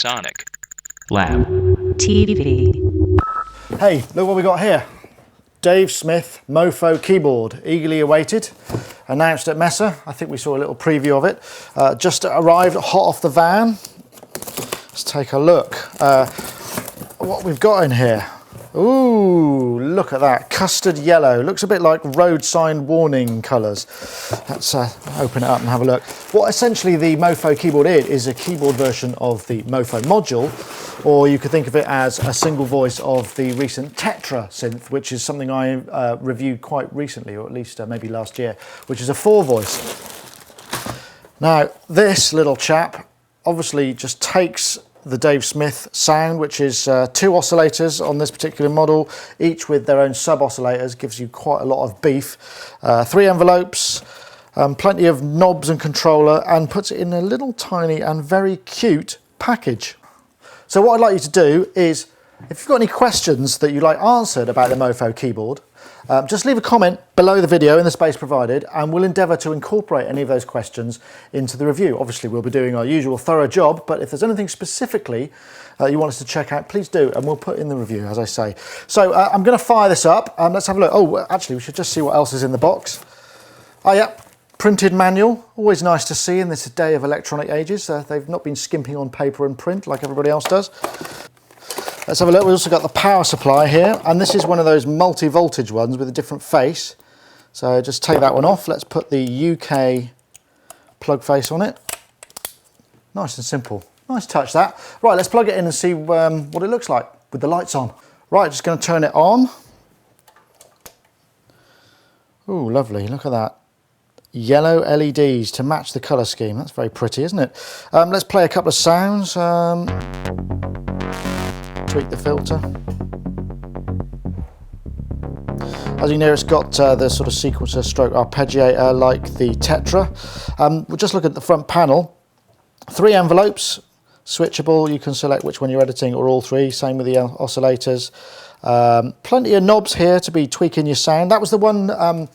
Sonic. Lab. TV. Hey, look what we got here. Dave Smith Mopho Keyboard, eagerly awaited, announced at Mesa. I think we saw a little preview of it. Just arrived hot off the van. Let's take a look. What we've got in here. Ooh, look at that, custard yellow. Looks a bit like road sign warning colours. Let's open it up and have a look. What essentially the Mopho keyboard is a keyboard version of the Mopho module, or you could think of it as a single voice of the recent Tetra synth, which is something I reviewed quite recently, or at least maybe last year, which is a 4-voice. Now, this little chap obviously just takes the Dave Smith sound, which is 2 oscillators on this particular model, each with their own sub-oscillators, gives you quite a lot of beef. 3 envelopes, plenty of knobs and controller, and puts it in a little tiny and very cute package. So what I'd like you to do is, if you've got any questions that you'd like answered about the Mopho keyboard, just leave a comment below the video in the space provided, and we'll endeavour to incorporate any of those questions into the review. Obviously, we'll be doing our usual thorough job, but if there's anything specifically you want us to check out, please do, and we'll put in the review, as I say. So I'm going to fire this up. Let's have a look. Oh, actually, we should just see what else is in the box. Oh, yeah, printed manual. Always nice to see in this day of electronic ages. They've not been skimping on paper and print like everybody else does. Let's have a look. We've also got the power supply here, and this is one of those multi-voltage ones with a different face. So just take that one off. Let's put the UK plug face on it. Nice and simple. Nice touch, that. Right, let's plug it in and see what it looks like with the lights on. Right, just going to turn it on. Ooh, lovely. Look at that. Yellow LEDs to match the colour scheme. That's very pretty, isn't it? Let's play a couple of sounds. Tweak the filter. As you can hear, it's got the sort of sequencer stroke arpeggiator like the Tetra. We'll just look at the front panel. 3 envelopes, switchable. You can select which one you're editing, or all 3. Same with the oscillators. Plenty of knobs here to be tweaking your sound. That was the one. That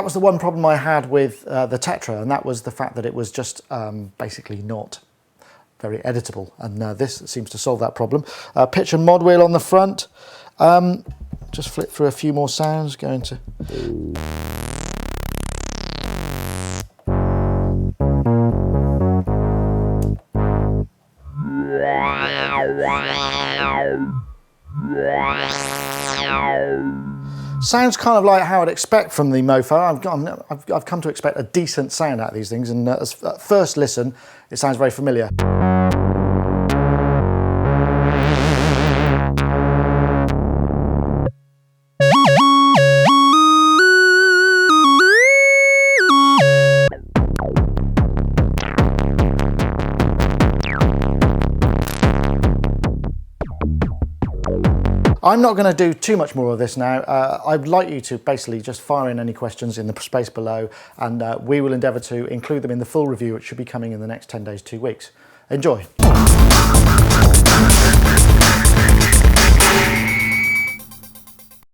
was the one problem I had with the Tetra, and that was the fact that it was just basically not very editable, and this seems to solve that problem. Pitch and mod wheel on the front. Just flip through a few more sounds. Going to sounds kind of like how I'd expect from the Mopho. I've come to expect a decent sound out of these things, and at first listen, it sounds very familiar. I'm not going to do too much more of this now. I'd like you to basically just fire in any questions in the space below, and we will endeavour to include them in the full review, which should be coming in the next 10 days, 2 weeks. Enjoy.